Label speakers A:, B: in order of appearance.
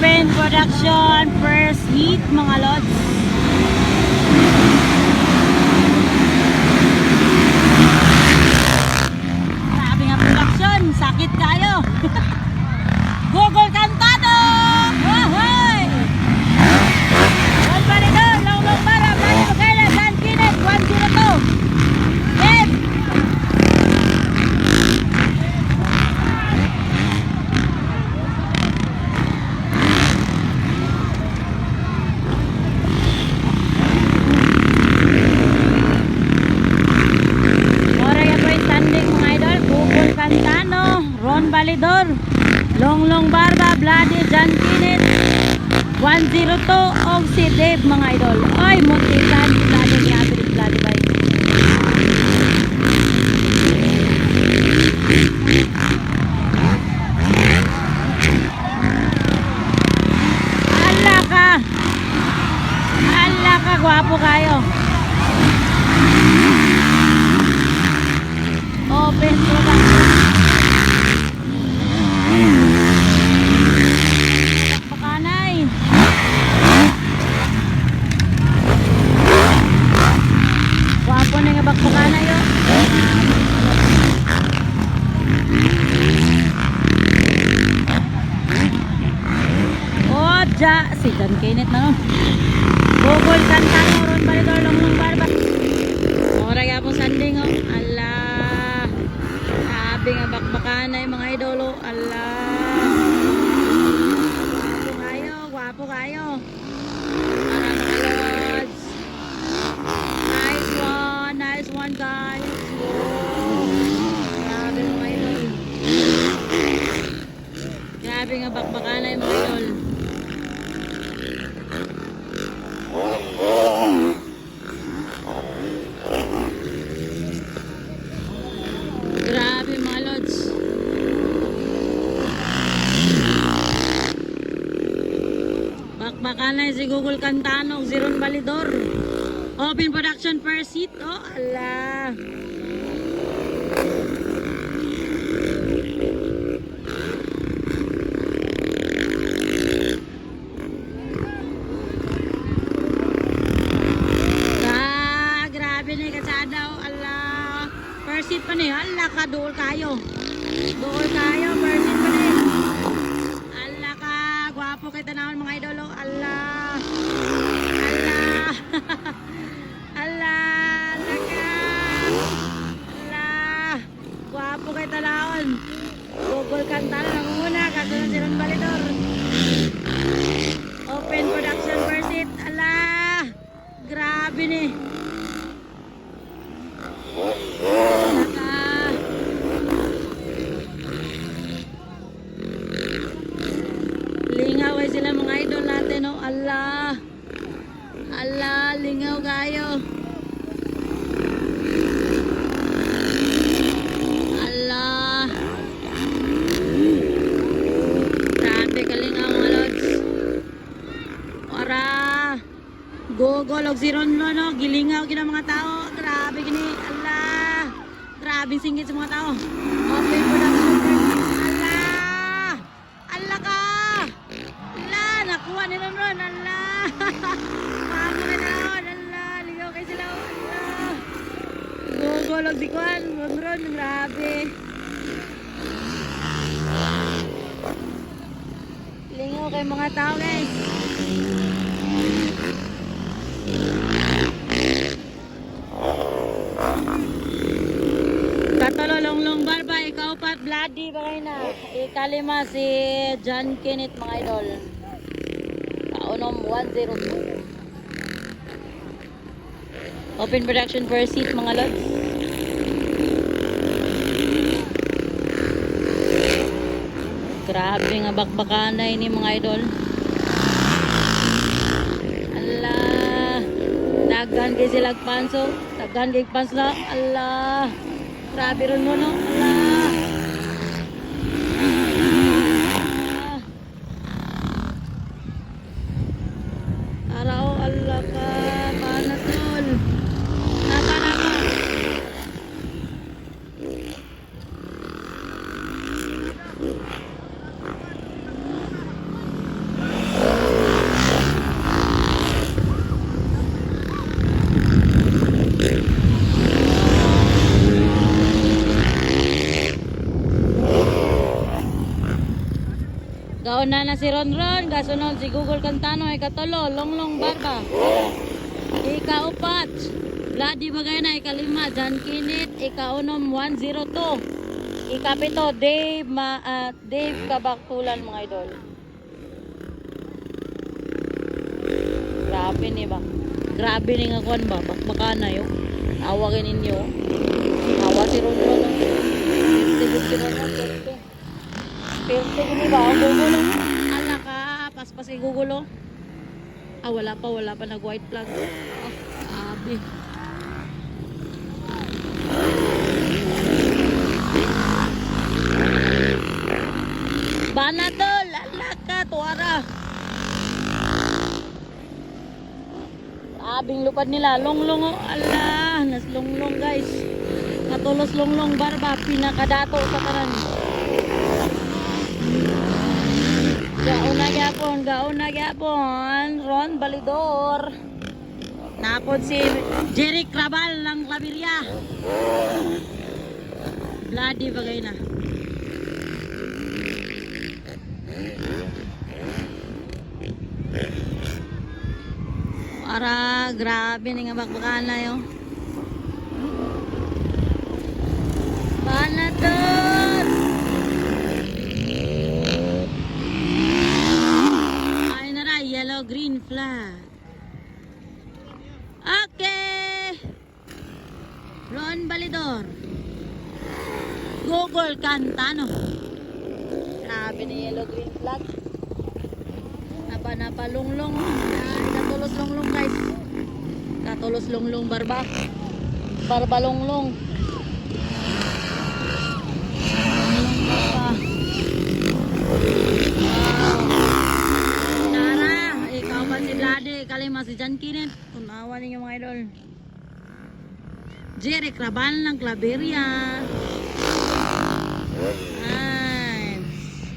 A: Open production first heat mga lods. Grabe nga production, sakit kayo. Google Cantado! Wahoy! Juan Baridor, Longlong Bara, Manny Lucayla, San Kenneth, 102. Yes! Ron Baridor, Longlong Barba, Bloody, John Kenneth, 102 og si Dave mga idol. Oy, muntikan si Bloody, grabe rin Bloody ba yun? Ala ka, gwapo kayo. Open production. Pakanay. Wapo na nga bakpakanay yo. Oja, si John Kenneth na no. Google Cantado, Ron Baridor, Longlong Barba. Ora yapon sanding oh. Allah. Sabi nga bakbakanay mga idolo. Allah. Gwapo kayo. Nice one guys. Grabe mga idol. Grabe nga bakbakanay mga idol. Grabe mga lods. Bakbakanay si Google Cantano, si Ron Baridor. Open production per seat. Oh, ala. Grabe na yung katsada. Oh, ala. Per seat pa na yun. Ala ka, dool kayo. Dool kayo, per seat pa na yun. Ala ka, gwapo kay tanawon mga idolo. Ala. Ala. Ala. Ala ka. Ala. Gwapo kay tanawon. Google Cantado lang muna. Kasunod si Ron Baridor. Open production per seat. Ala. Grabe ni. Ala ka. Lingaw ay sila mga idol natin, no? Allah. Allah, lingaw kayo. Allah. Grabe kalingaw mga lods. Ora. Google og si Ron, no? Gilingaw gina mga tao. Grabe gini. Allah. Grabe singit sa mga tao. Open production. Allah. Allah ka. Nakuha ni Ron. Allah. Paano ka na Ron? Allah. Ligaw kayo sila. Allah. Gugolog si Kwan. Ron. Grabe. Lingaw kayo mga tao guys. Katalo Longlong Barba. Ikaw pat Bloody ba kayo na? Ikalima si John Kenneth mga idol. Unom 102. Open production per seat mga lods. Grabe nga bakbakanay ni mga idol. Allah. Daghan kay silag panso. Daghan kay pansla. Allah. Grabe ron mo no. Allah. Arao Allah ka. Paano tol? Napa. Gauna na si Ronron, gasunod si Google Cantano, ikatulo, Longlong Barba. Ikaupat, Vladi Bagay na, ikalima, John Kinit, ikaunom, 102. Ikapito, Dave Kabaktulan mga idol. Grabe ni ba? Grabe ni nga kuan ba? Bakbaka na yun. Awagin ninyo. Awa si Ronron. Pirte gini ba? Ang gugulo. Ala ka. Paspas si gugulo. Ah, wala pa. Nag-white flag. Ah, abi. Bana tol. Ala ka. Tuwara. Abing lupad nila. Longlong. Ala. Naslonglong guys. Katulos Longlong Barba. Pinakadato sa kanan. Gauna gyapon, Ron Balidor. Napod si Jerry Crabal ng Claveria. Vladi Bagay na. Para grabe ni nga bakbakan na yun. Panatod! Yellow green flag. Okay. Ron Balidor. Google Cantano. Sabi ni yellow green flag. Napa lunglong. Katulos lunglong guys. Katulos lunglong barba. Barba lunglong. Kalima si John Kinit. Tunawa ninyo mga idol. Jerry Crabal ng Claveria.